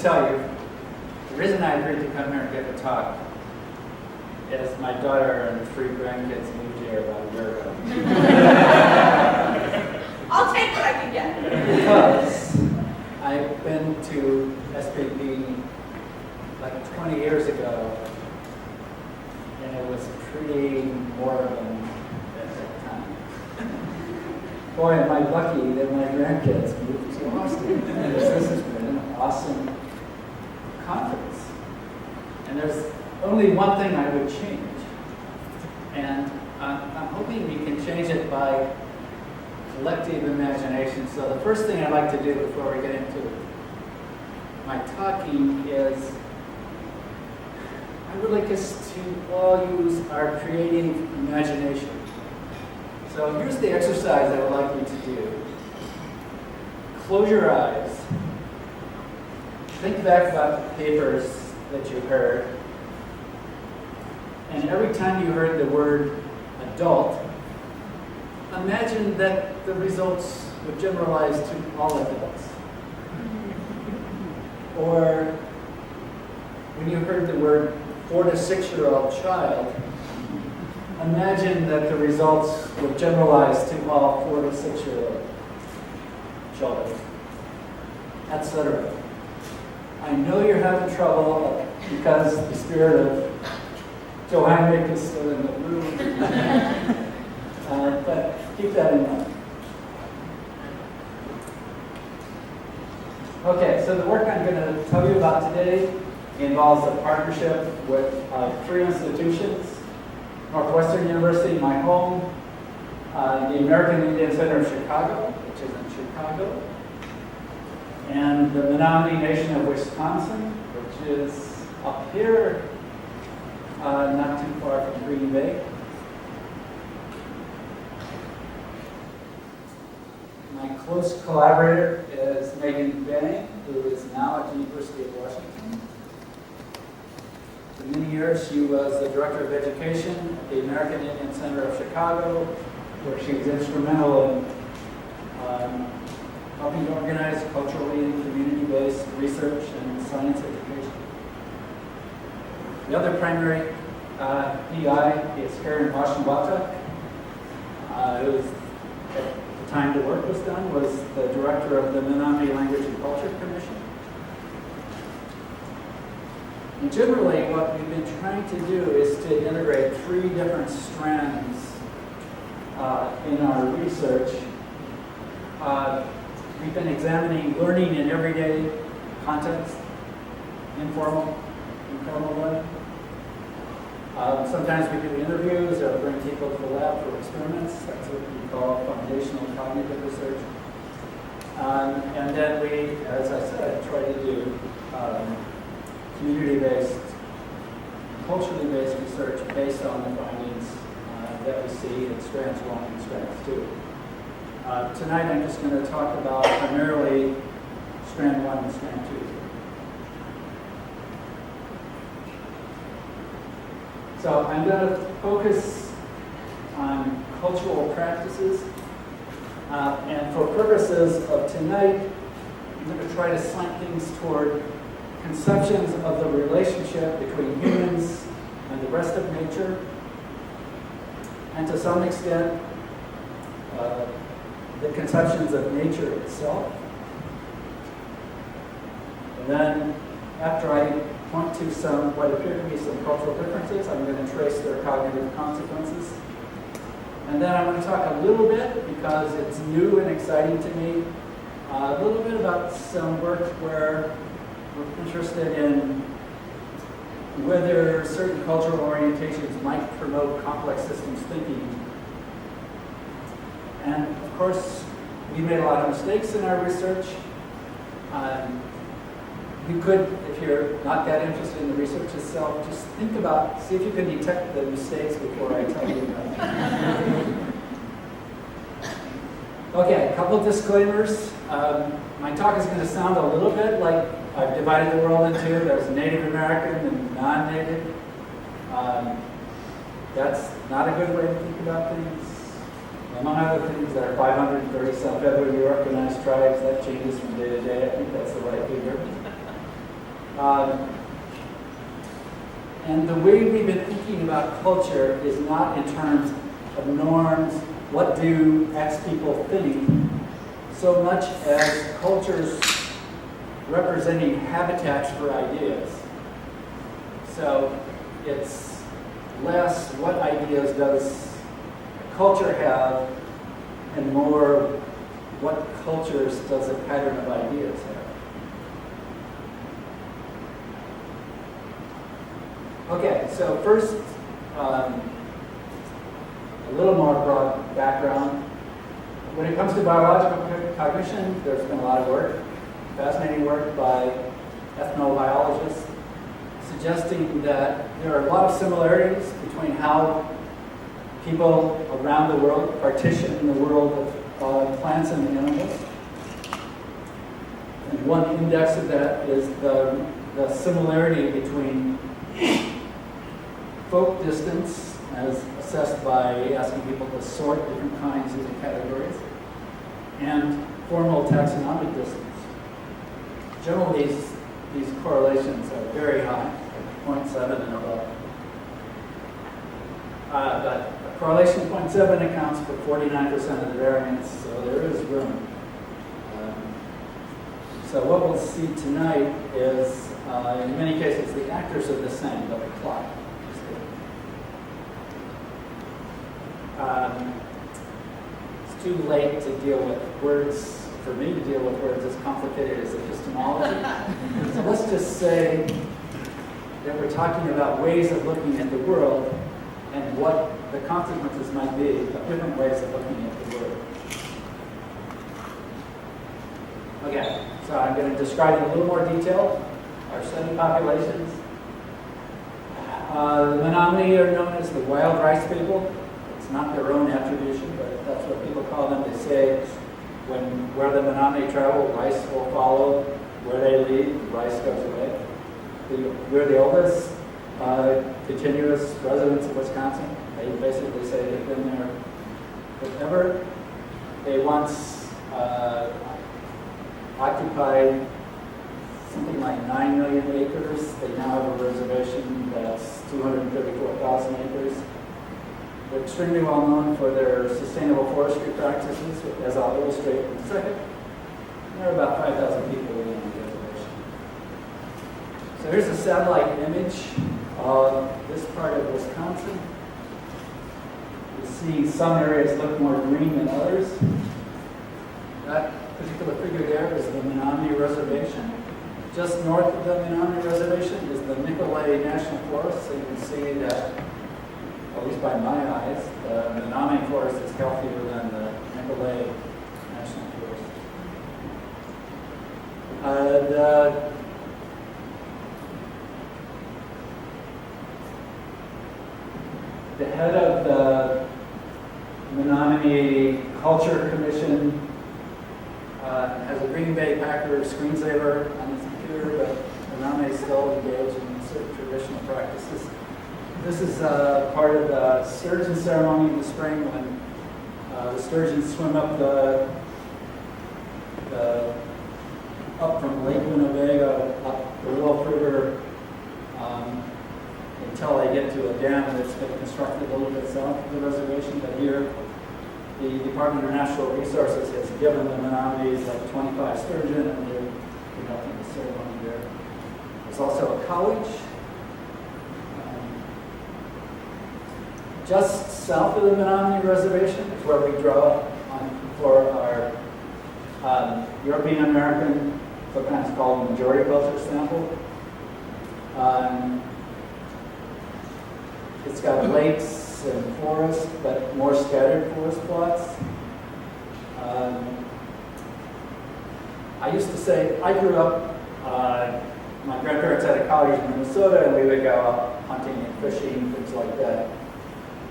tell you, the reason I agreed to come here and give a talk is my daughter and 3 grandkids moved here about a year ago. I'll take what I can get. Because I've been to SPB like 20 years ago, and it was pretty moribund at that time. Boy, am I lucky that my grandkids moved to Austin. And this has been an awesome conference. And there's only one thing I would change. And I'm hoping we can change it by collective imagination. So the first thing I'd like to do before we get into my talking is I would like us to all use our creative imagination. So here's the exercise I would like you to do. Close your eyes. Think back about the papers that you heard. And every time you heard the word adult, imagine that the results would generalize to all adults. Or when you heard the word 4 to 6-year-old child, imagine that the results would generalize to all 4 to 6-year-old children, etc. I know you're having trouble because the spirit of Johannic is still in the room, but keep that in mind. Okay, so the work I'm going to tell you about today involves a partnership with 3 institutions: Northwestern University, my home, the American Indian Center of Chicago, which is in Chicago, and the Menominee Nation of Wisconsin, which is up here, not too far from Green Bay. My close collaborator is Medin, who is now at the University of Washington. For many years, she was the Director of Education at the American Indian Center of Chicago, where she was instrumental in helping to organize culturally and community-based research and science education. The other primary PI is Karen Washenbata, who is, at the time the work was done, was the director of the Menominee Language and Culture Commission. And generally, what we've been trying to do is to integrate 3 different strands in our research. We've been examining learning in everyday context, informal learning. Sometimes we do interviews or bring people to the lab for experiments. That's what we call foundational cognitive research. And then we, as I said, try to do community-based, culturally based research based on the findings that we see in Strands 1 and Strands 2. Tonight I'm just going to talk about primarily Strand 1 and Strand 2. So I'm going to focus on cultural practices, and for purposes of tonight, I'm going to try to slant things toward conceptions of the relationship between humans and the rest of nature, and to some extent, the conceptions of nature itself. And then, after I point to some what appear to be some cultural differences, I'm going to trace their cognitive consequences. And then I'm going to talk a little bit, because it's new and exciting to me, a little bit about some work where we're interested in whether certain cultural orientations might promote complex systems thinking. And of course, we made a lot of mistakes in our research. You could, if you're not that interested in the research itself, just think about, see if you can detect the mistakes before I tell you about them. Okay, a couple disclaimers. My talk is going to sound a little bit like I've divided the world into. There's Native American and non-Native. That's not a good way to think about things. Among other things, there are 530 some federally organized tribes. That changes from day to day. I think that's the right figure. Um, and the way we've been thinking about culture is not in terms of norms, what do X people think, so much as cultures representing habitats for ideas. So it's less what ideas does culture have, and more what cultures does a pattern of ideas have. Okay, so first, a little more broad background. When it comes to biological cognition, there's been a lot of work, fascinating work by ethnobiologists, suggesting that there are a lot of similarities between how people around the world partition the world of plants and animals. And one index of that is the similarity between folk distance, as assessed by asking people to sort different kinds into categories, and formal taxonomic distance. Generally, these correlations are very high, 0.7 and above. But a correlation of 0.7 accounts for 49% of the variance, so there is room. So what we'll see tonight is, in many cases, the actors are the same, but the plot is different. It's too late to deal with words, for me to deal with words as complicated as epistemology. So let's just say that we're talking about ways of looking at the world and what the consequences might be of different ways of looking at the world. Okay, so I'm going to describe in a little more detail our study populations. The Menominee are known as the wild rice people. It's not their own attribution, but that's what people call them. They say where the Menominee travel, rice will follow. Where they lead, rice goes away. We're the oldest continuous residents of Wisconsin. They basically say they've been there forever. They once occupied something like 9 million acres. They now have a reservation that's 234,000 acres. They're extremely well known for their sustainable forestry practices, as I'll illustrate in a second. There are about 5,000 people living on the reservation. So here's a satellite image of this part of Wisconsin. You see some areas look more green than others. That particular figure there is the Menominee Reservation. Just north of the Menominee Reservation is the Nicolet National Forest, so you can see that, at least by my eyes, the Menominee Forest is healthier than the Nicolet National Forest. The head of the Menominee Culture Commission has a Green Bay Packer screensaver on his computer, but Menominee is still engaged in certain traditional practices. This is part of the sturgeon ceremony in the spring when the sturgeons swim up up from Lake Winnebago, up the Wolf River, until they get to a dam that's been constructed a little bit south of the reservation. But here, the Department of Natural Resources has given the Menominees like 25 sturgeon, and they're conducting the ceremony there. There's also a college. Just south of the Menominee Reservation is where we draw on for our European American, sometimes called majority culture sample. It's got lakes and forests, but more scattered forest plots. I used to say, I grew up, my grandparents had a cottage in Minnesota, and we would go out hunting and fishing, things like that.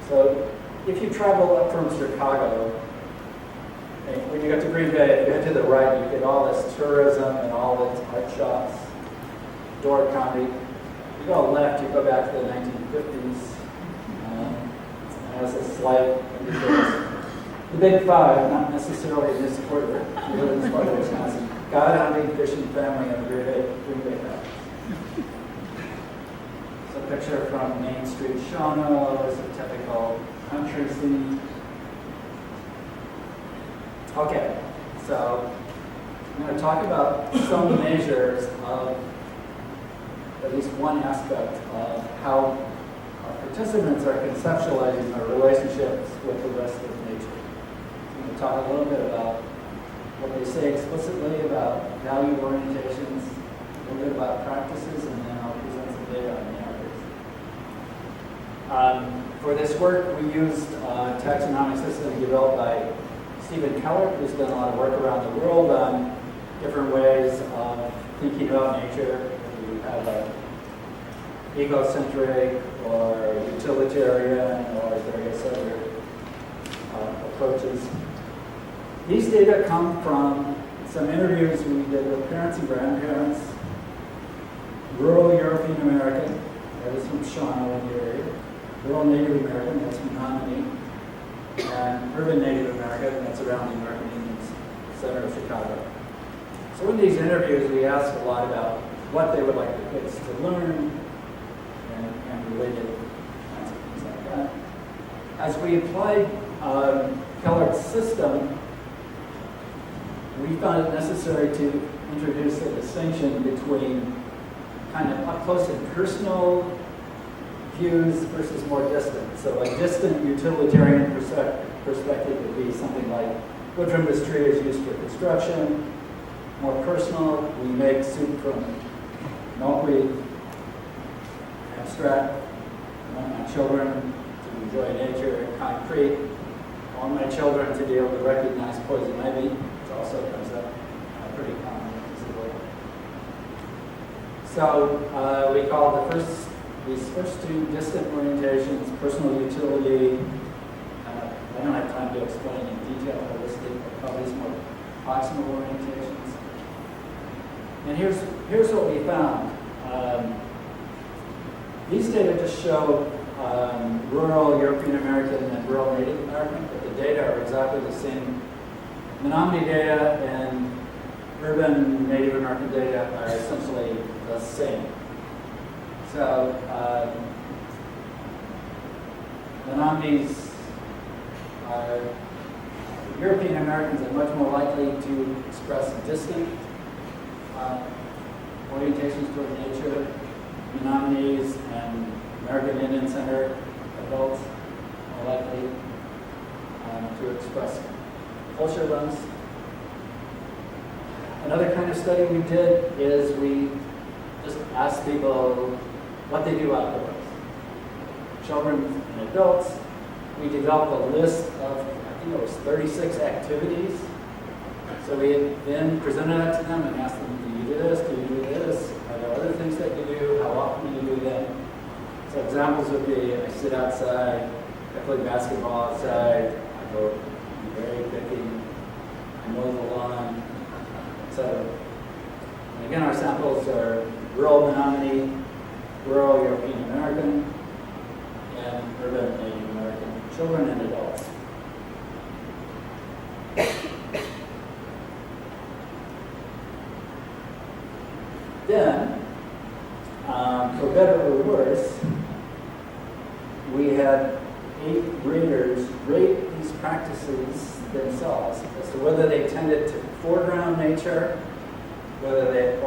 So if you travel up from Chicago, and when you get to Green Bay, if you head to the right, you get all this tourism and all these art shops, Door County. You go left, you go back to the 1950s. As a slight indication. The big five, not necessarily in this order, in this part of Wisconsin: God, hunting, fishing, family, and Green Bay Packers. So a picture from Main Street, Shawano is a typical country scene. Okay, so I'm going to talk about some measures of at least one aspect of how our participants are conceptualizing their relationships with the rest of nature. I'm going to talk a little bit about what they say explicitly about value orientations, a little bit about practices, and then I'll present some data on narratives. For this work, we used a taxonomic system developed by Stephen Keller, who's done a lot of work around the world on different ways of thinking about nature. You have a egocentric or utilitarian or various other approaches. These data come from some interviews we did with parents and grandparents, rural European American, that is from Shawano in the area, rural Native American, that's Menominee, and urban Native American, that's around the American Indian Center of Chicago. So in these interviews, we asked a lot about what they would like the kids to learn and related kinds of things like that. As we applied Keller's system, we found it necessary to introduce a distinction between kind of up close and personal views versus more distant. So a distant utilitarian perspective would be something like wood from this tree is used for construction. More personal, we make soup from milkweed. Abstract, I want my children to enjoy nature. Concrete, I want my children to be able to recognize poison ivy, which also comes up pretty commonly. So we call these first two distant orientations personal utility. I don't have time to explain in detail holistic, but call these more proximal orientations. And here's what we found. These data just show rural European American and rural Native American, but the data are exactly the same. Menominee data and urban Native American data are essentially the same. So Menominees are European Americans are much more likely to express distant orientations toward nature. Menominees and American Indian Center adults are likely to express culturalisms. Another kind of study we did is we just asked people what they do outdoors. Children and adults. We developed a list of, I think it was 36 activities. So we then presented that to them and asked them, do you do this? Do you do this? Are there other things that you do? How often do you do them? So examples would be, I sit outside, I play basketball outside, I go berry picking, I mow the lawn, etc. And again, our samples are rural Menominee, rural European American, and urban Native American children and adults. Then, for better or worse, we had 8 graders rate these practices themselves as to whether they tended to foreground nature, whether they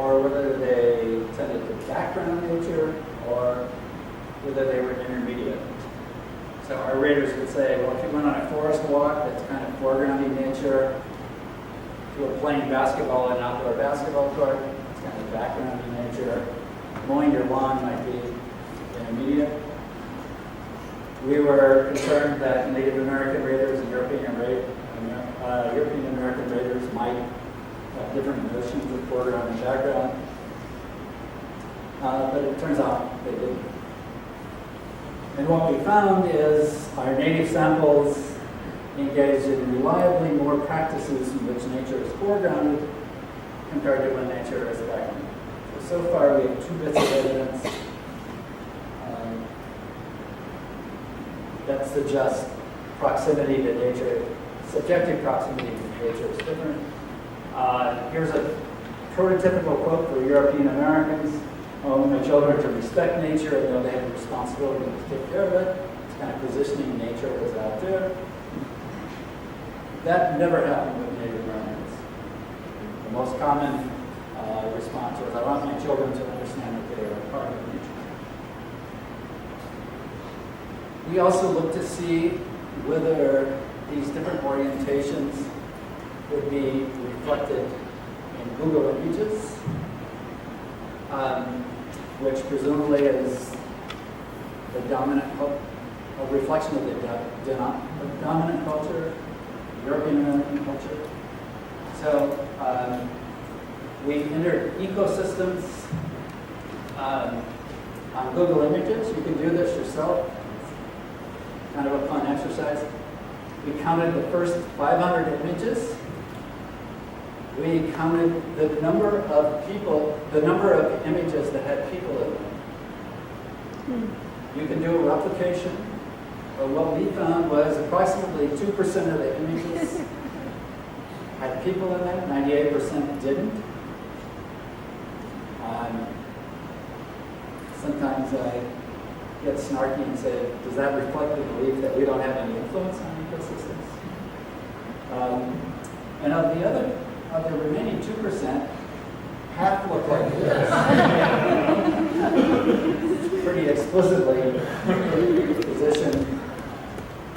tended to background nature, or whether they were intermediate. So our raters would say, well, if you went on a forest walk, that's kind of foregrounding nature. If you were playing basketball in an outdoor basketball court, it's kind of backgrounding nature. Mowing your lawn might be intermediate. We were concerned that Native American raters and European American raters might have different notions of foreground and background. But it turns out they didn't. And what we found is our native samples engaged in reliably more practices in which nature is foregrounded compared to when nature is backgrounded. So far we have 2 bits of evidence that suggest proximity to nature, subjective proximity to nature is different. Here's a prototypical quote for European Americans. my children to respect nature and know they have a responsibility to take care of it. It's kind of positioning nature as out there. That never happened with Native Americans. The most common response was, I want my children to understand that they are a part of nature. We also look to see whether these different orientations would be reflected in Google Images, which presumably is the dominant, a reflection of the dominant culture, European American culture. So we entered ecosystems on Google Images. You can do this yourself. It's kind of a fun exercise. We counted the first 500 images. We counted the number of people, the number of images that had people in them. You can do a replication. But what we found was approximately 2% of the images had people in them, 98% didn't. Sometimes I get snarky and say, does that reflect the belief that we don't have any influence on ecosystems? And of the remaining 2%, half look like this. Pretty explicitly position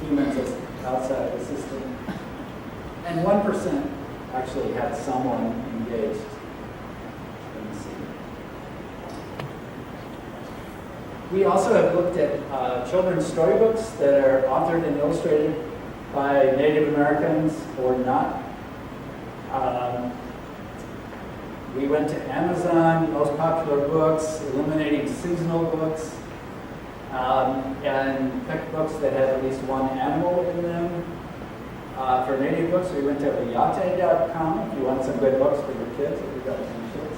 humans as outside the system. And 1% actually had someone engaged in the scene. We also have looked at children's storybooks that are authored and illustrated by Native Americans or not. We went to Amazon, most popular books, eliminating seasonal books, and picked books that had at least one animal in them. For native books, we went to Yate.com if you want some good books for your kids, if you've got some kids.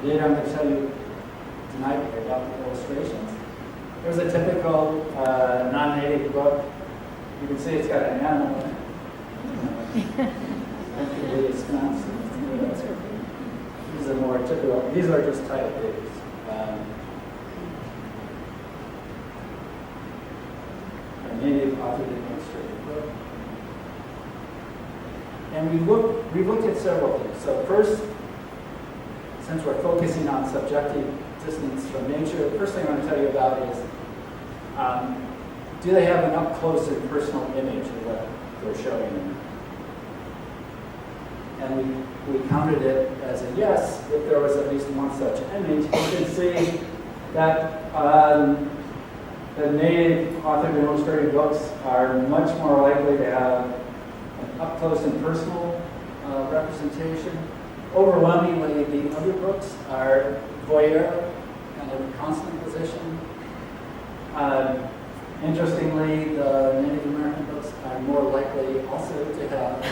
Indeed, I'm going to tell you tonight about the illustrations. Here's a typical non-native book. You can see it's got an animal in it. These are more typical. These are just title pages. A native authored and illustrated book. And we looked at several things. So first, since we're focusing on subjective distance from nature, the first thing I want to tell you about is, do they have an up-close and personal image of what they're showing you? And we counted it as a yes if there was at least one such image. You can see that the native authored and illustrated books are much more likely to have an up-close and personal representation. Overwhelmingly, the other books are voyeur, kind of a constant position. Interestingly, the Native American books are more likely also to have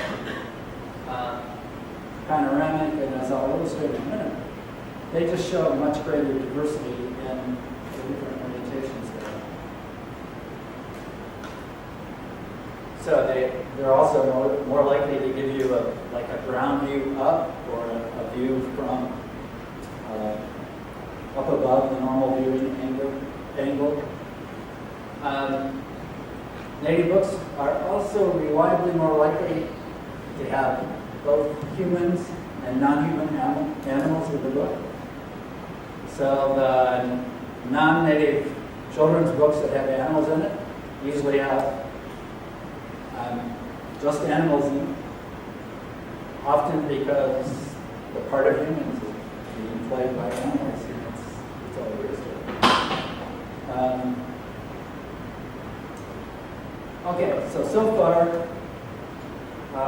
panoramic, and as I'll illustrate in a minute, they just show a much greater diversity in the different orientations there. So they're also more likely to give you a ground view up or a view from up above the normal viewing angle. Native books are also reliably more likely to have both humans and non-human animals in the book. So the non-native children's books that have animals in it usually have just animals in them, often because the part of humans is being played by animals. That's all there is to it. Okay, so far, I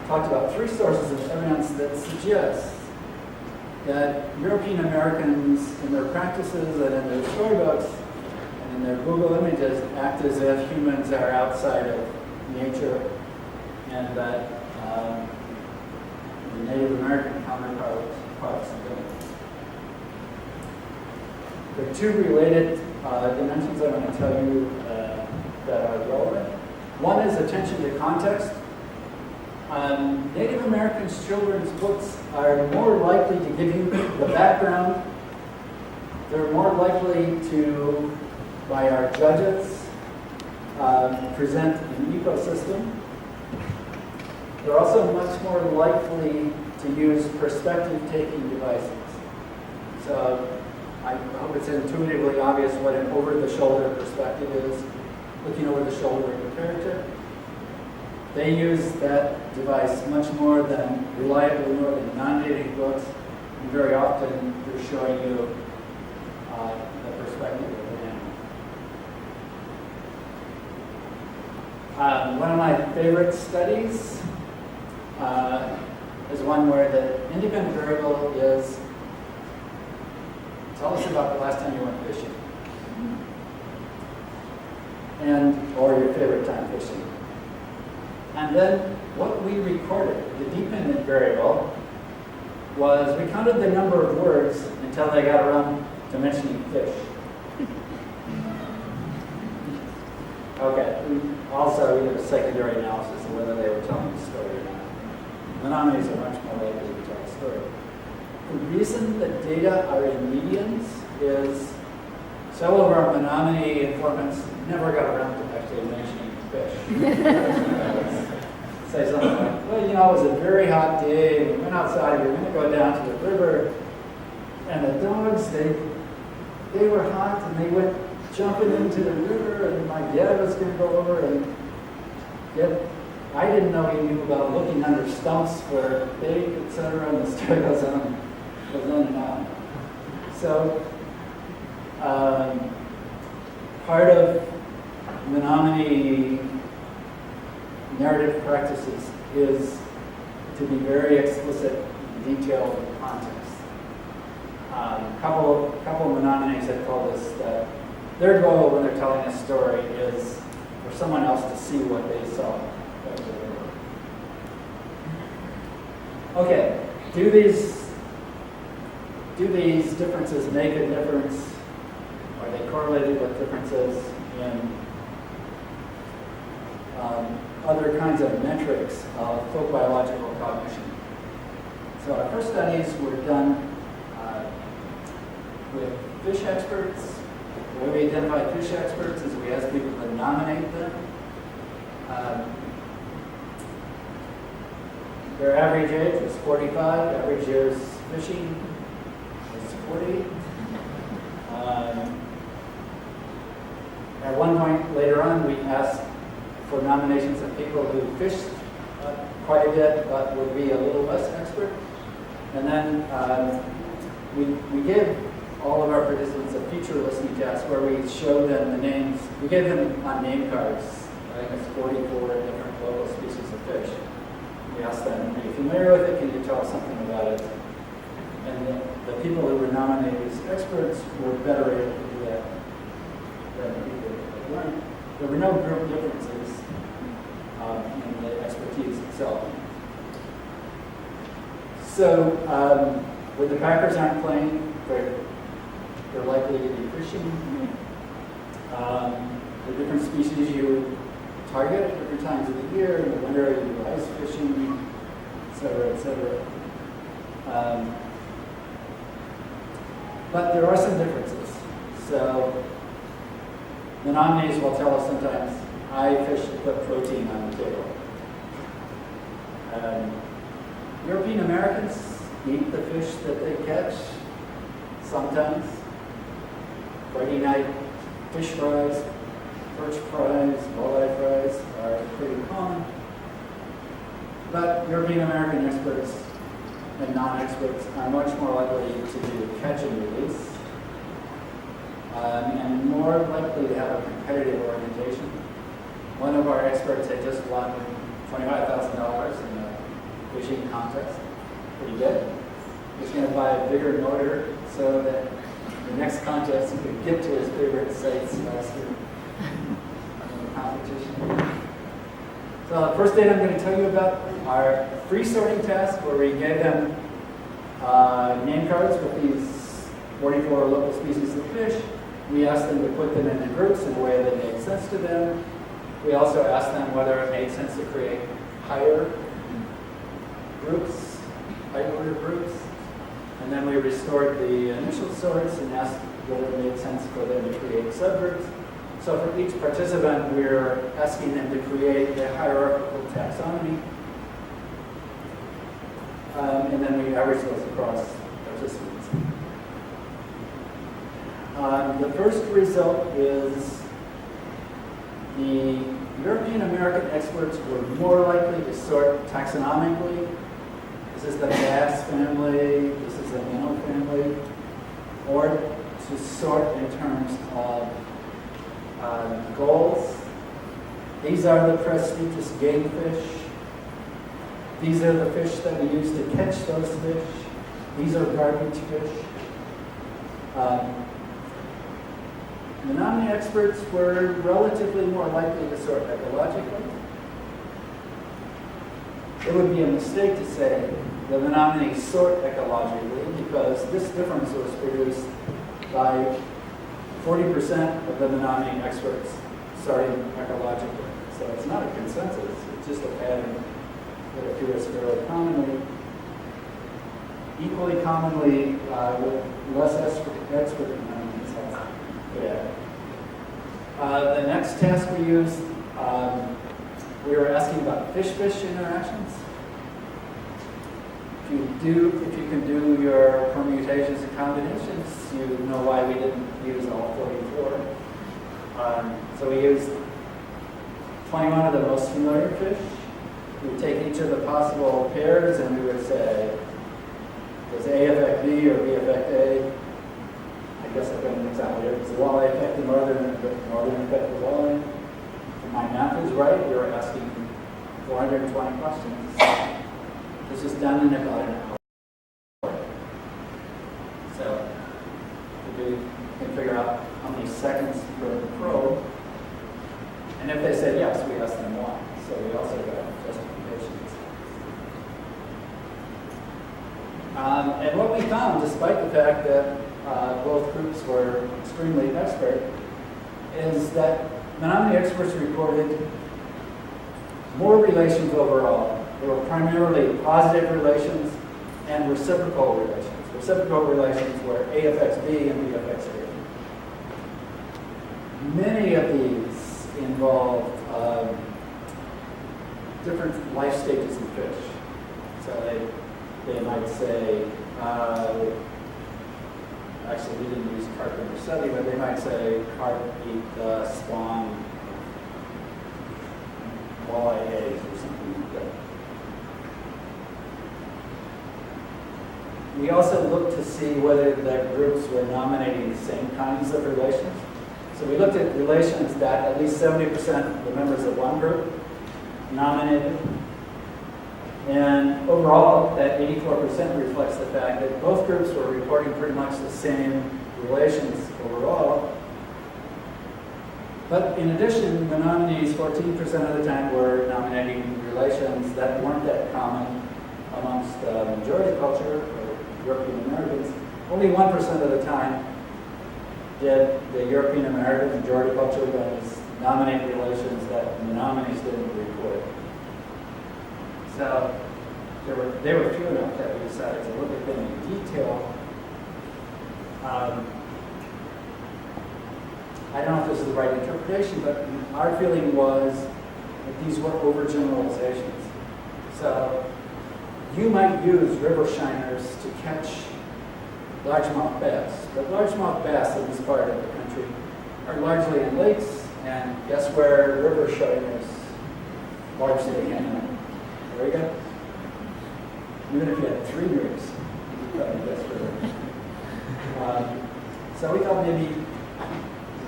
talked about 3 sources of evidence that suggest that European Americans, in their practices and in their storybooks and in their Google images, act as if humans are outside of nature, and that the Native American counterparts don't. There are 2 related dimensions I want to tell you that are relevant. One is attention to context. Native Americans' children's books are more likely to give you the background. They're more likely to, by our judges, present an ecosystem. They're also much more likely to use perspective-taking devices. So I hope it's intuitively obvious what an over-the-shoulder perspective is, looking over the shoulder of the character. They use that device much more than, reliably more than non-native books, and very often they're showing you the perspective of the animal. One of my favorite studies is one where the independent variable is, tell us about the last time you went fishing, or your favorite time fishing. And then what we recorded, the dependent variable, was we counted the number of words until they got around to mentioning fish. Okay, also we did a secondary analysis of whether they were telling the story or not. Menominees are much more likely to tell a story. The reason that data are in medians is several of our Menominee informants never got around to actually mentioning fish. Say something like, well, you know, it was a very hot day, and we went outside, we were going to go down to the river, and the dogs, they were hot, and they went jumping into the river, and my dad was going to go over, and yet I didn't know he knew about looking under stumps for bait, etc., and the story goes on and on. So, part of Menominee narrative practices is to be very explicit and detailed in context. A couple of Menominees have told us that their goal when they're telling a story is for someone else to see what they saw. Okay, do these differences make a difference? Are they correlated with differences in other kinds of metrics of folk biological cognition? So our first studies were done with fish experts. The way we identify fish experts is we ask people to nominate them. Their average age was 45, average years fishing was 40. At one point later on, we asked for nominations of people who fished quite a bit but would be a little less expert. And then we gave all of our participants a feature listening test where we showed them the names. We gave them on name cards, I think it's 44 different local species of fish. We asked them, are you familiar with it? Can you tell us something about it? And the people who were nominated as experts were better able to do that than the people who weren't. There were no group differences in the expertise itself. So when the packers aren't playing, they're likely to be fishing. The different species you target at different times of the year. In the winter, you do ice fishing, et cetera, et cetera. But there are some differences. So the nominees will tell us sometimes, I fish to put protein on the table. European Americans eat the fish that they catch sometimes. Friday night fish fries, perch fries, walleye fries are pretty common. But European American experts and non-experts are much more likely to do catch and release, and more likely to have a competitive orientation. One of our experts had just won $25,000 in a fishing contest. Pretty good. He's going to buy a bigger motor so that the next contest he could get to his favorite sites faster in the competition. So the first data I'm going to tell you about are free sorting tasks where we gave them name cards with these 44 local species of fish. We asked them to put them into groups in a way that made sense to them. We also asked them whether it made sense to create higher groups, high-order groups, and then we restored the initial sorts and asked whether it made sense for them to create subgroups. So for each participant, we're asking them to create a hierarchical taxonomy, and then we average those across participants. The first result is the European American experts were more likely to sort taxonomically. This is the Bass family, this is the Minnow family, or to sort in terms of goals. These are the prestigious game fish. These are the fish that we use to catch those fish. These are garbage fish. Menominee experts were relatively more likely to sort ecologically. It would be a mistake to say the Menominee sort ecologically because this difference was produced by 40% of the Menominee experts sorting ecologically. So it's not a consensus, it's just a pattern that appears fairly commonly. Equally commonly with less expert Menominees. Yeah. The next task we used, we were asking about fish-fish interactions. If you can do your permutations and combinations, you know why we didn't use all 44. So we used 21 of the most familiar fish. We would take each of the possible pairs and we would say, does A affect B or B affect A? I guess I've got an example here. Does the walleye affect the northern affect the walleye? If my math is right, we were asking 420 questions. This is done in about an hour. So we can figure out how many seconds per probe. And if they said yes, we asked them why. So we also got justifications. And what we found, despite the fact that both groups were extremely expert, is that Menominee experts reported more relations overall. They were primarily positive relations and reciprocal relations. Reciprocal relations where A affects B and B affects A. Many of these involved different life stages in fish. So they might say, actually we didn't use carp in study, but they might say carp eat the spawn walleye eggs or something like that. We also looked to see whether the groups were nominating the same kinds of relations. So we looked at relations that at least 70% of the members of one group nominated. And overall, that 84% reflects the fact that both groups were reporting pretty much the same relations overall. But in addition, the nominees 14% of the time were nominating relations that weren't that common amongst the majority culture, or European Americans. Only 1% of the time did the European American majority culture was nominate relations that the nominees didn't report. So they were few enough that we decided to look at them in detail. I don't know if this is the right interpretation, but our feeling was that these were overgeneralizations. So you might use river shiners to catch largemouth bass, but largemouth bass in this part of the country are largely in lakes, and guess where river shiners largely hang out? There you go. Even if you had 3 rivers, you could probably guess where. So we thought maybe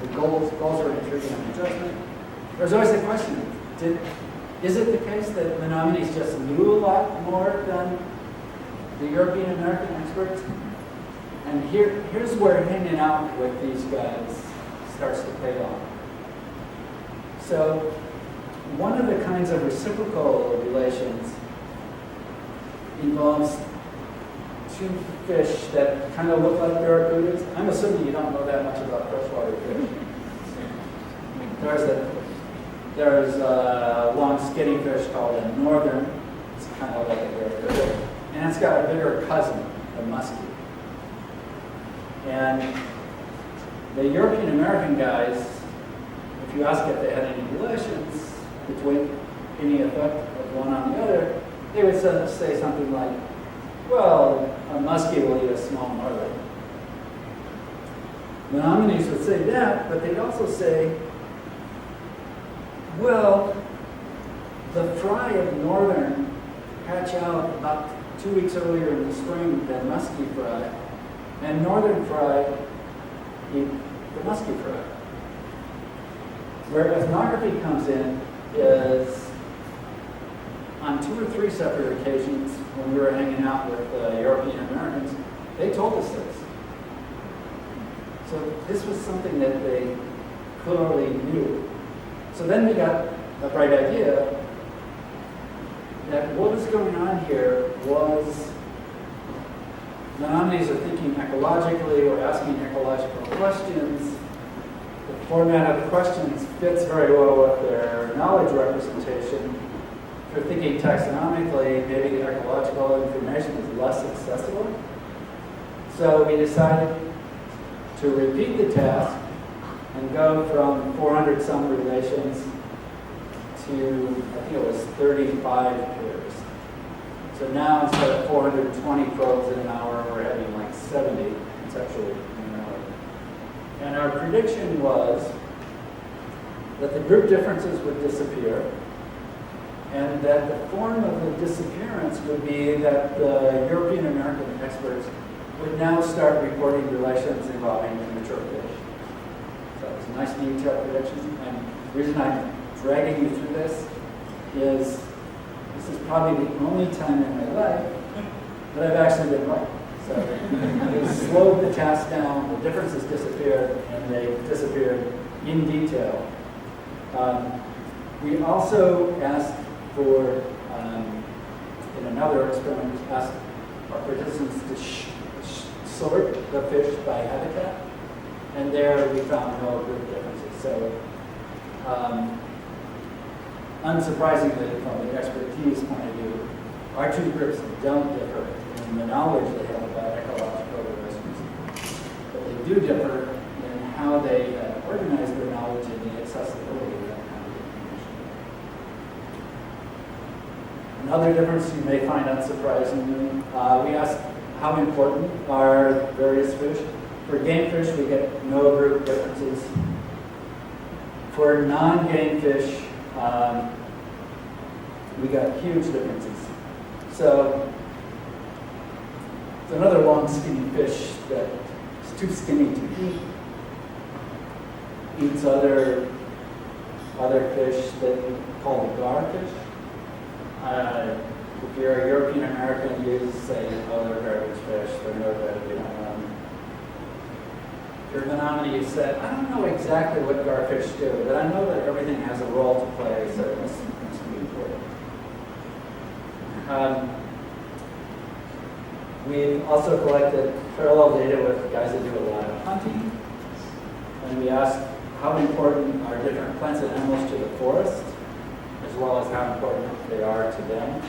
the goals are intriguing on adjustment. There's always the question, is it the case that the nominees just knew a lot more than the European American experts? And here's where hanging out with these guys starts to pay off. So one of the kinds of reciprocal relations involves two fish that kind of look like barracudas. I'm assuming you don't know that much about freshwater fish. There's a long skinny fish called a northern. It's kind of like a bear. And it's got a bigger cousin, a muskie. And the European American guys, if you ask if they had any relations between any effect of one on the other, they would say something like, well, a muskie will eat a small northern. Menominees would say that, but they'd also say, well, the fry of northern hatch out about 2 weeks earlier in the spring than muskie fry, and northern fry eat the muskie fry. Where ethnography comes in is on 2 or 3 separate occasions when we were hanging out with European Americans, they told us this. So this was something that they clearly knew. So then we got a bright idea that what was going on here was Menominees are thinking ecologically or asking ecological questions. The format of the questions fits very well with their knowledge representation. If you're thinking taxonomically, maybe the ecological information is less accessible. So we decided to repeat the task and go from 400 some relations to, I think it was 35 pairs. So now instead of 420 probes in an hour, we're having like 70 conceptually in an hour. And our prediction was that the group differences would disappear, and that the form of the disappearance would be that the European American experts would now start reporting relations involving immature fish. So it was a nice detailed prediction, and the reason I'm dragging you through this is probably the only time in my life that I've actually been right. So we slowed the task down, the differences disappeared, and they disappeared in detail. We also asked for, in another experiment, asked our participants to sort the fish by habitat, and there we found no group differences. So, unsurprisingly, from the expertise point of view, our two groups don't differ in the knowledge they have about ecological relations, but they do differ in how they organize their knowledge and the accessibility of that kind of information. Another difference you may find unsurprisingly, we asked how important are various fish. For game fish, we get no group differences. For non-game fish, we got huge differences. So it's another long, skinny fish that is too skinny to eat. Eats other fish that we call garfish. If you're a European American, you say, oh, they're garbage fish, they're no good, we don't want them. If you're a Menominee, you said, I don't know exactly what garfish do, but I know that everything has a role to play, so it must be important. We've also collected parallel data with guys that do a lot of hunting, and we asked how important are different plants and animals to the forest, as well as how important they are to them.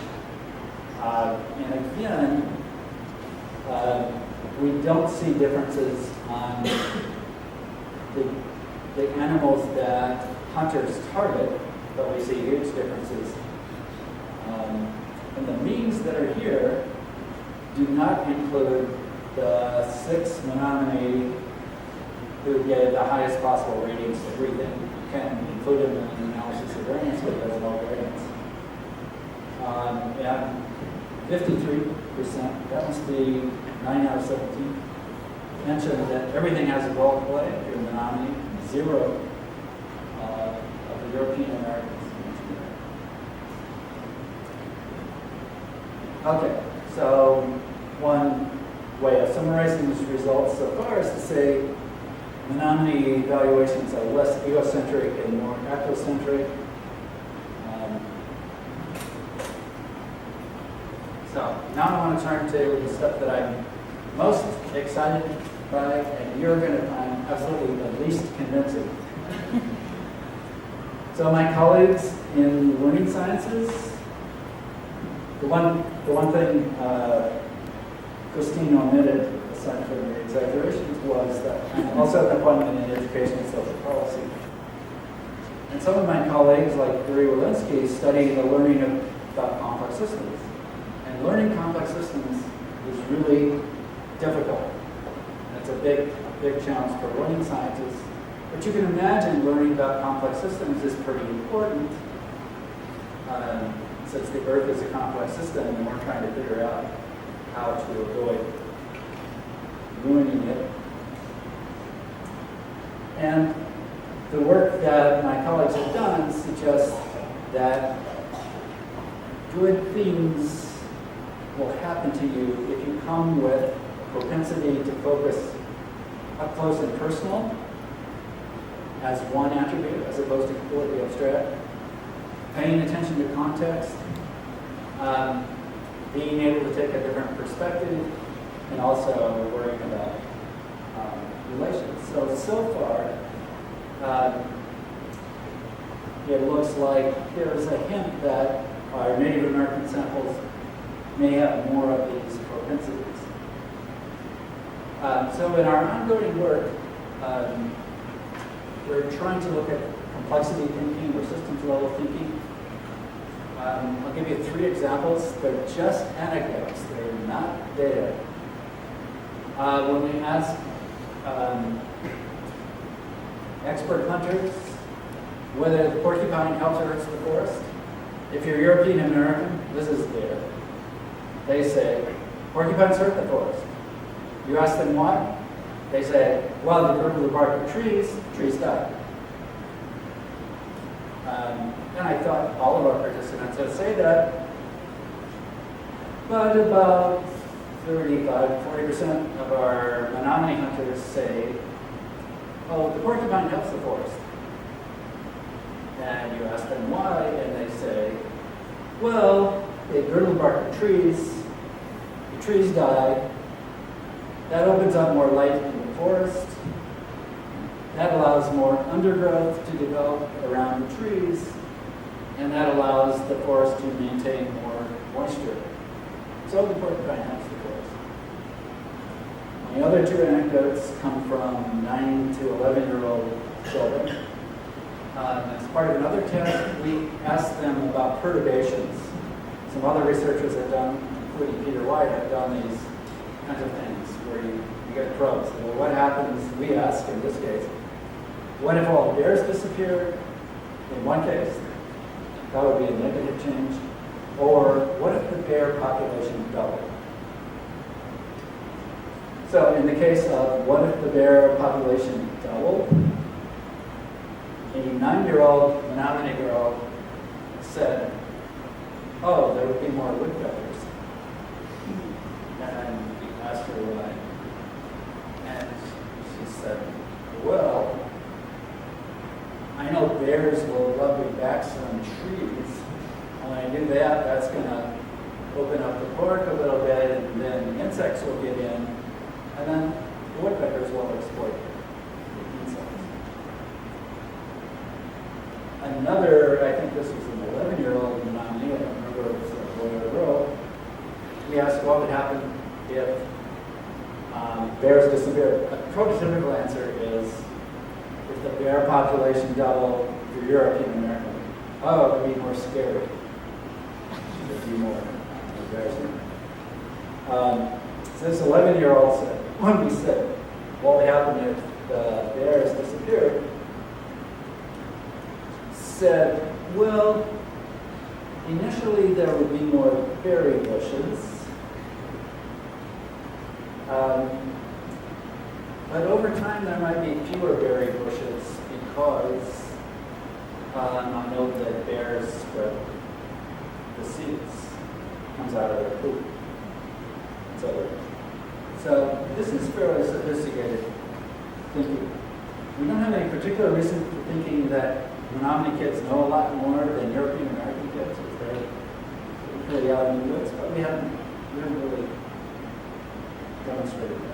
And again, we don't see differences on the animals that hunters target, but we see huge differences. And the means that are here do not include the 6 Menominee who gave the highest possible ratings to everything. You can include them in the analysis of variance, but there's no variance. And 53%, that must be 9 out of 17, mentioned that everything has a role to play. If you're a Menominee, 0 of the European Americans. Okay, so one way of summarizing these results so far is to say Menominee evaluations are less egocentric and more actocentric. So now I want to turn to the stuff that I'm most excited by, and you're going to find absolutely the least convincing. So my colleagues in learning sciences The one thing Christine omitted, aside from the exaggerations, was that I'm also an appointment in education and social policy. And some of my colleagues, like Gary Walensky, study the learning about complex systems. And learning complex systems is really difficult. And it's a big challenge for learning scientists. But you can imagine learning about complex systems is pretty important. Since the Earth is a complex system and we're trying to figure out how to avoid ruining it. And the work that my colleagues have done suggests that good things will happen to you if you come with a propensity to focus up close and personal as one attribute as opposed to completely abstract. Paying attention to context, being able to take a different perspective, and also worrying about relations. So far, it looks like there's a hint that our Native American samples may have more of these propensities. So in our ongoing work, we're trying to look at complexity thinking or systems level thinking. I'll give you 3 examples. They're just anecdotes. They're not data. When we ask expert hunters whether the porcupine helps or hurts the forest, if you're European American, this is data. They say, porcupines hurt the forest. You ask them why? They say, well, they hurt the bark of trees die. And I thought all of our participants would say that, but about 35–40% of our Menominee hunters say, oh, the porcupine helps the forest. And you ask them why, and they say, well, they girdle the bark of trees, the trees die, that opens up more light in the forest, that allows more undergrowth to develop around the trees, and that allows the forest to maintain more moisture. So the porcupine helps the forest. The other 2 anecdotes come from 9 to 11-year-old children. As part of another test, we asked them about perturbations. Some other researchers have done, including Peter White, have done these kinds of things where you get probes. Well, what happens, we ask in this case, what if all the bears disappeared? In one case, that would be a negative change. Or what if the bear population doubled? So in the case of what if the bear population doubled, a 9-year-old Menominee girl said, oh, there would be more woodpeckers. And we asked her why. And she said, well, I know bears will rub their backs on trees. And when I do that, that's going to open up the bark a little bit, and then the insects will get in, and then the woodpeckers will exploit the insects. Another, I think this was an 11-year-old Menominee, I don't remember if it was a boy or a girl, we asked what would happen if bears disappeared. A prototypical answer is, if the bear population doubled for European American, oh, it would be more scary. There'd be more bears in. So this 11-year-old said, when we said, what would happen if the bears disappeared, said, well, initially there would be more berry bushes, but over time there might be fewer berry bushes because I know that bears spread the seeds, comes out of their poop. So this is fairly sophisticated thinking. We don't have any particular reason for thinking that Menominee kids know a lot more than European American kids, because they're pretty out in the woods, but we haven't really demonstrated that.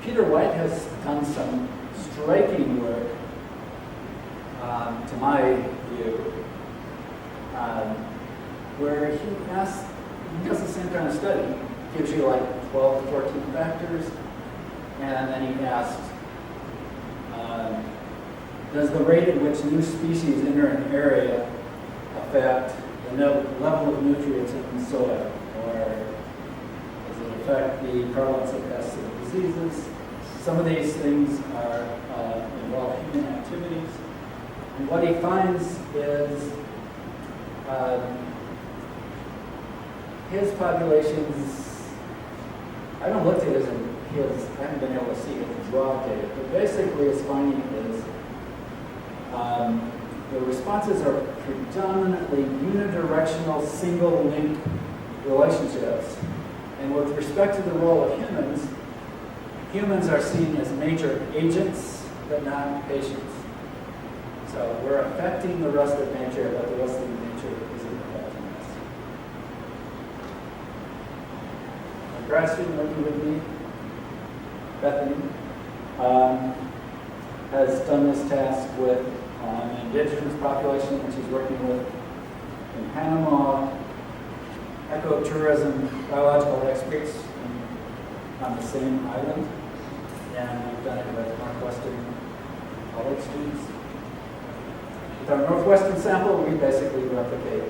Peter White has done some striking work to my view, where he does the same kind of study. He gives you like 12 to 14 factors, and then he asks, does the rate at which new species enter an area affect the level of nutrients in the soil? Or does it affect the prevalence of pests and diseases? Some of these things involve human activities. And what he finds is his populations, I haven't looked at his, I haven't been able to see his raw data, but basically his finding is the responses are predominantly unidirectional single link relationships. And with respect to the role of humans, humans are seen as major agents, but not patients. So we're affecting the rest of nature, but the rest of nature isn't affecting us. Grasping what you would be, Bethany has done this task with an indigenous population that she's working with in Panama, ecotourism biological experts on the same island, and we've done it with Northwestern college students. With our Northwestern sample, we basically replicate,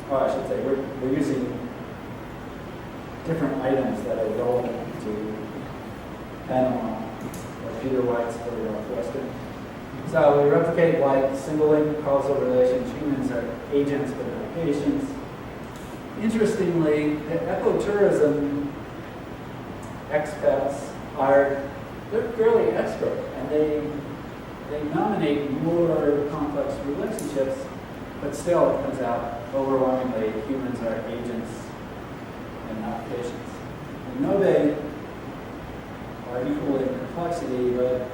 I should say, we're using different items that are relevant to Panama, or Peter White's for Northwestern. So we replicate like single-link causal relations. Humans are agents, but not patients. Interestingly, the ecotourism expats they're fairly expert, and they nominate more complex relationships, but still it comes out overwhelmingly humans are agents and not patients. We know they are equal in complexity, but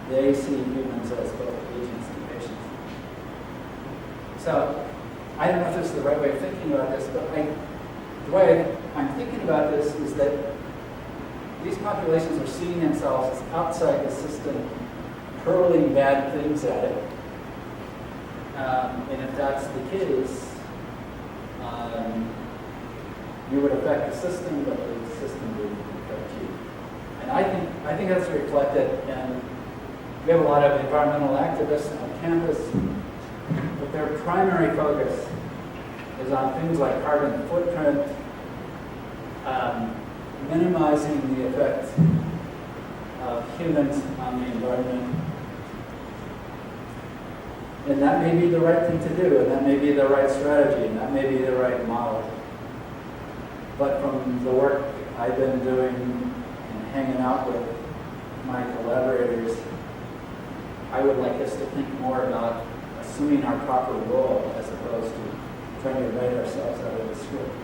they see humans as both agents and patients. So I don't know if this is the right way of thinking about this, but the way I'm thinking about this is that these populations are seeing themselves as outside the system, hurling bad things at it. And if that's the case, you would affect the system, but the system would affect you. And I think that's reflected in, we have a lot of environmental activists on campus, but their primary focus is on things like carbon footprint, minimizing the effect of humans on the environment. And that may be the right thing to do, and that may be the right strategy, and that may be the right model. But from the work I've been doing and hanging out with my collaborators, I would like us to think more about assuming our proper role as opposed to trying to write ourselves out of the script.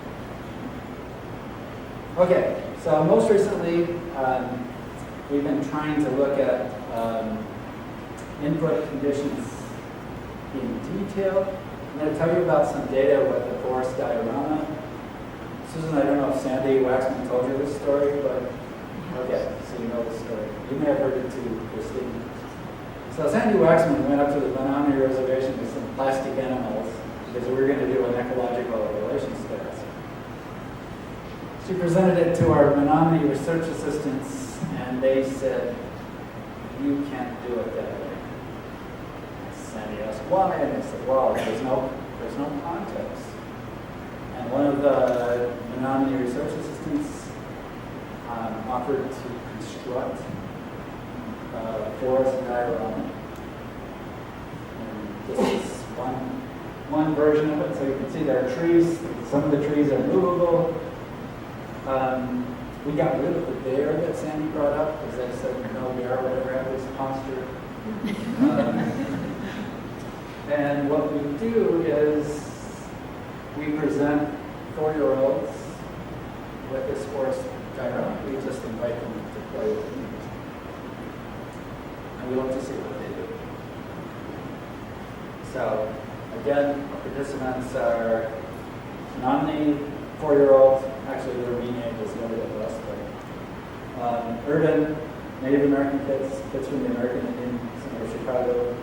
Okay, so most recently, we've been trying to look at input conditions in detail. I'm going to tell you about some data with the forest diorama. Susan, I don't know if Sandy Waxman told you this story, but okay, so you know the story. You may have heard it too, Christine. So Sandy Waxman went up to the Menominee Reservation with some plastic animals because we were going to do an ecological relations task. She presented it to our Menominee research assistants, and they said, "You can't do it that way." Sandy asked why, and they said, "Well, there's no context." And one of the Menominee research assistants offered to construct a forest diorama. And this is one version of it. So you can see there are trees. Some of the trees are movable. We got rid of the bear that Sandy brought up because they said no bear would ever have this posture. And what we do is we present 4-year-olds with this forest diorama. We just invite them to play with it. And we look to see what they do. So, again, our participants are Menominee 4-year-olds. Actually, their mean age is younger than us, but urban Native American kids, kids from the American Indian Center of Chicago,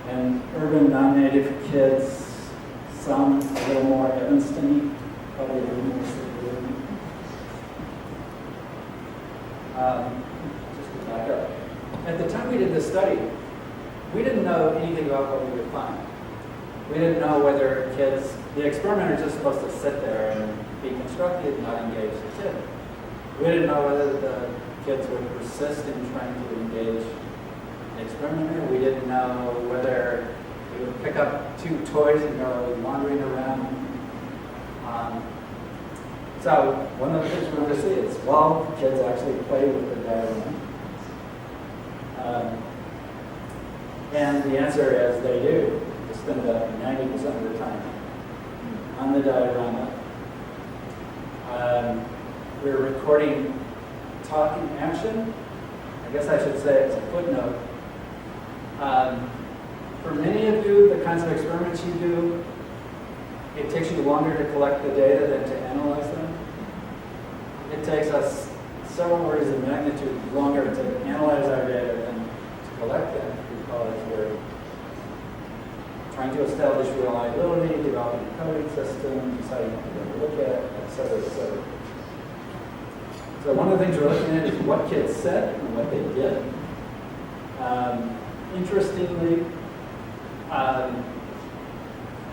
and urban non-native kids, some a little more Evanston-y, probably a little more suburban. Just to back up. At the time we did this study, we didn't know anything about what we would find. We didn't know whether kids, the experimenters are supposed to sit there and be constructive, not engage the kid. We didn't know whether the kids would persist in trying to engage the experimenter. We didn't know whether we would pick up two toys and go wandering around. So one of the things we want to see is, well, kids actually play with the diorama. And the answer is they do. They spend about 90% of the time on the diorama. We're recording talk in action. I guess I should say it's a footnote. For many of you, the kinds of experiments you do, it takes you longer to collect the data than to analyze them. It takes us several orders of magnitude longer to analyze our data than to collect them, because we're trying to establish reliability, developing a coding system, deciding what we're going to look at, et cetera, et cetera. So one of the things we're looking at is what kids said and what they did. Interestingly,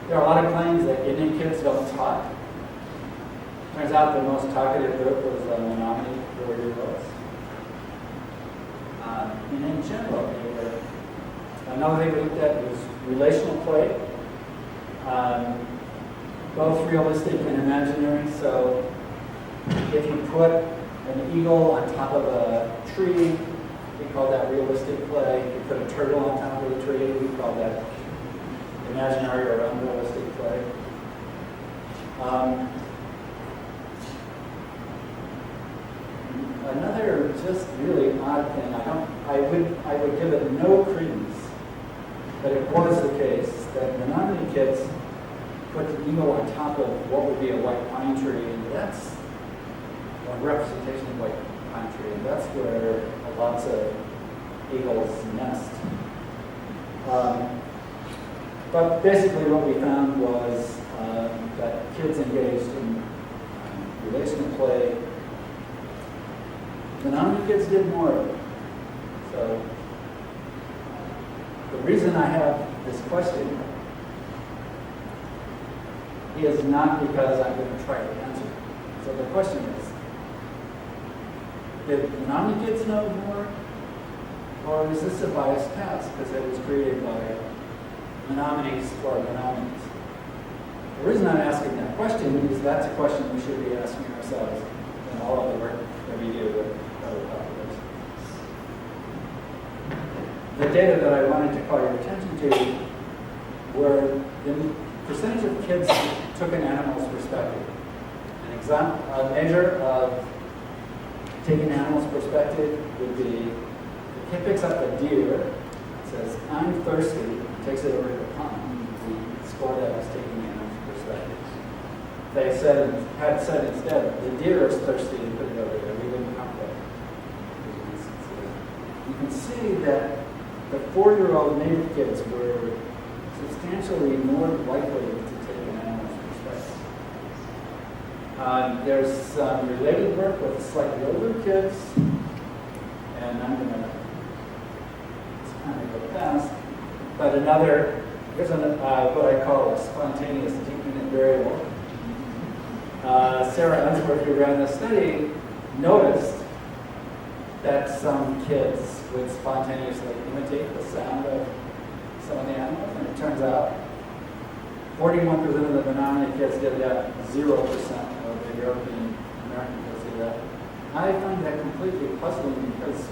there are a lot of claims that Indian kids don't talk. Turns out the most talkative group was the Menominee 4-year-olds. And in general, another thing we looked at was relational play, both realistic and imaginary. So if you put an eagle on top of a tree, we call that realistic play. If you put a turtle on top of a tree, we call that imaginary or unrealistic play. Another just really odd thing, I would give it no credence, but it was the case that Menominee kids put the eagle on top of what would be a white pine tree, and that's a representation of white pine tree, and that's where lots of eagles nest. But basically what we found was that kids engaged in relational play. Menominee kids did more of it. So the reason I have this question is not because I'm going to try to answer it. So the question is, did Menominee kids know more? Or is this a biased task because it was created by Menominees for Menominees? The reason I'm asking that question is that's a question we should be asking ourselves in all of the work that we do with other populations. The data that I wanted to call your attention to were the percentage of kids who took an animal's perspective. A measure of taking an animal's perspective would be the kid picks up a deer, says, I'm thirsty, takes it over to the pond. We score that as taking the animal's perspective. They had said instead, the deer is thirsty and put it over there. We wouldn't count that. You can see that the 4-year-old native kids were substantially more likely to take an animal's perspective. There's some related work with slightly older kids, and I'm going to kind of go past. But here's what I call a spontaneous deep-unit variable. Sarah Unsworth, who ran the study, noticed that some kids would spontaneously imitate the sound of some of the animals, and it turns out 41% of the Menominee kids did that, 0% of the European American kids did that. I find that completely puzzling because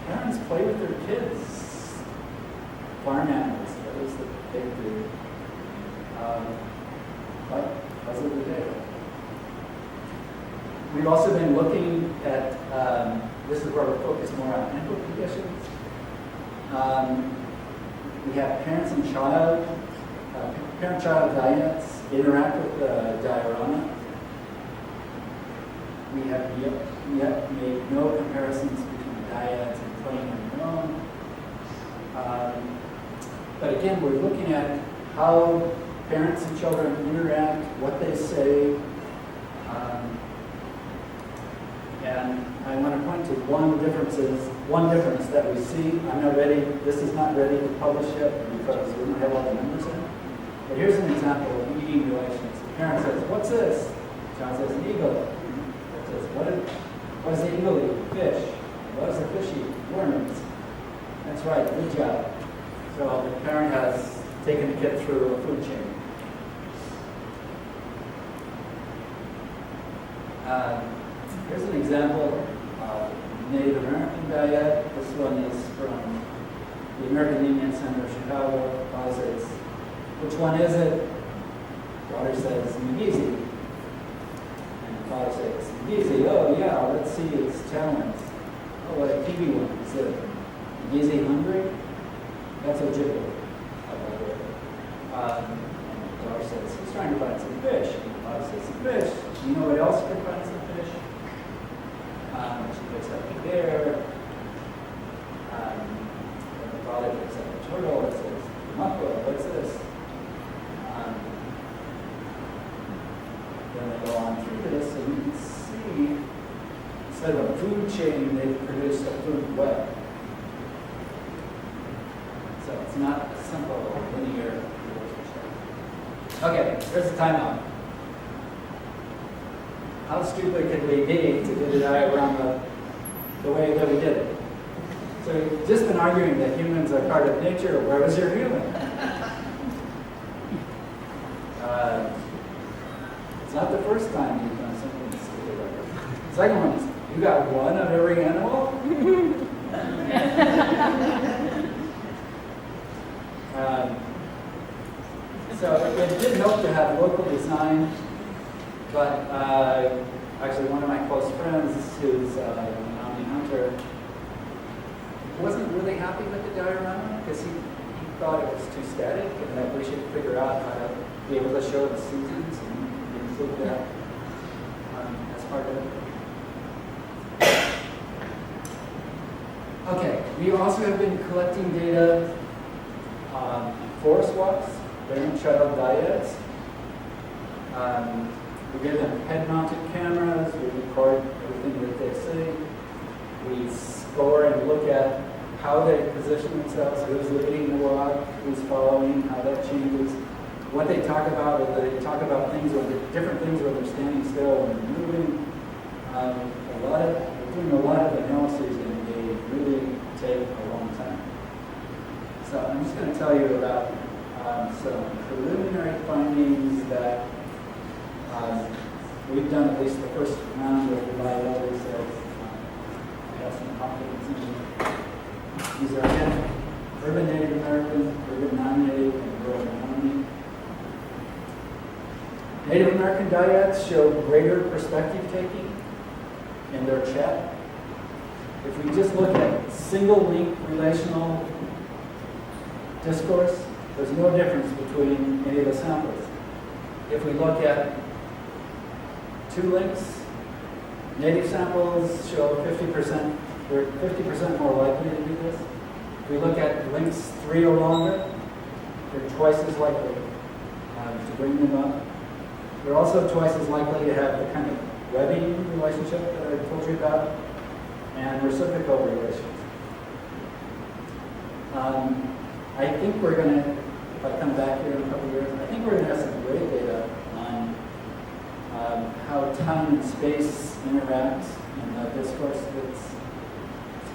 parents play with their kids. Farm animals, that is the big do. But puzzle the data. We've also been looking at, this is where we're focused more on input conditions. We have parents and child, parent-child dyads interact with the diorama. We have yet made no comparisons between dyads and plain and known. But again, we're looking at how parents and children interact, what they say, and I want to point to one difference that we see. I'm not ready, this is not ready to publish yet because we don't have all the numbers in. But here's an example of eating relations. The parent says, "What's this?" Child says, "An eagle." It says, what does the eagle eat? Fish. What does the fish eat? Worms. That's right, good job. So the parent has taken the kid through a food chain. Here's an example of Native American Dyad. This one is from the American Indian Center of Chicago. Father says, "Which one is it?" Daughter says, "Mgizi." And the father says, "Mgizi, oh yeah, let's see its talons. Oh, what a kiwi one. Is it Mgizi hungry?" That's a Ojibwe. And the daughter says, "He's trying to find some fish." And the father says, "Some fish. Do you know what else can find some fish?" She picks up a bear. And the father picks up a turtle and says, "Mako, what's this?" Then they go on through this, and you can see, instead of a food chain, they've produced a food web. So it's not a simple linear relationship. Okay, here's the timeout. How stupid could we be to get it out around the way that we did it? So you've just been arguing that humans are part of nature. Where was your human? It's not the first time you've done something stupid like that. The second one is, you got one of every animal? So it did help to have local design. But actually, one of my close friends, who's a Menominee hunter, wasn't really happy with the diorama because he thought it was too static and that we should figure out how to be able to show the seasons and include that as part of it. Okay, we also have been collecting data on forest walks, parent-child dyads. We give them head-mounted cameras, we record everything that they say, we score and look at how they position themselves, who's leading the walk, who's following, how that changes, what they talk about, whether they talk about things, or different things where they're standing still and moving. We're doing a lot of analyses and they really take a long time. So I'm just going to tell you about some preliminary findings that we've done, at least the first round of reliability, so I have some confidence in them. These are again urban Native American, urban non-Native, and rural Menominee. Native American dyads show greater perspective taking in their chat. If we just look at single link relational discourse, there's no difference between any of the samples. If we look at two links, native samples show 50%, they're 50% more likely to do this. If we look at links 3 or longer, they're twice as likely to bring them up. They're also twice as likely to have the kind of webbing relationship that I told you about, and reciprocal relations. I think we're going to, if I come back here in a couple of years, I think we're going to have some great data on how time and space interact in the discourse that's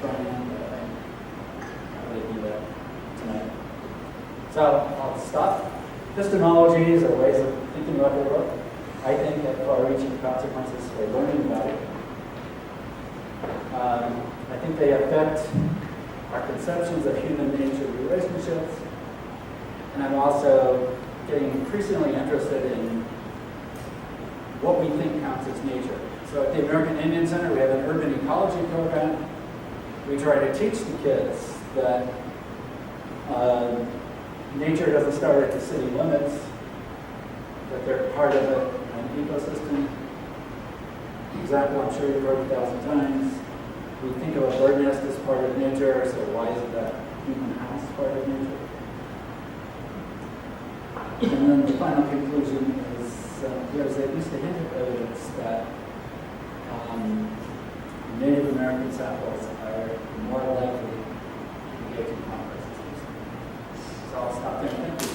going on, but I can't really do that tonight. So I'll stop. Epistemologies are ways of thinking about the world. I think have far-reaching consequences for learning about it. I think they affect our conceptions of human nature relationships. And I'm also getting increasingly interested in what we think counts as nature. So at the American Indian Center, we have an urban ecology program. We try to teach the kids that nature doesn't start at the city limits, that they're part of an ecosystem. example I'm sure you've heard 1,000 times. We think of a bird nest as part of nature, so why isn't that human house part of nature? And then the final conclusion is there's at least a hint of evidence that Native American samples are more likely to get to complex systems. So I'll stop there. Thank you.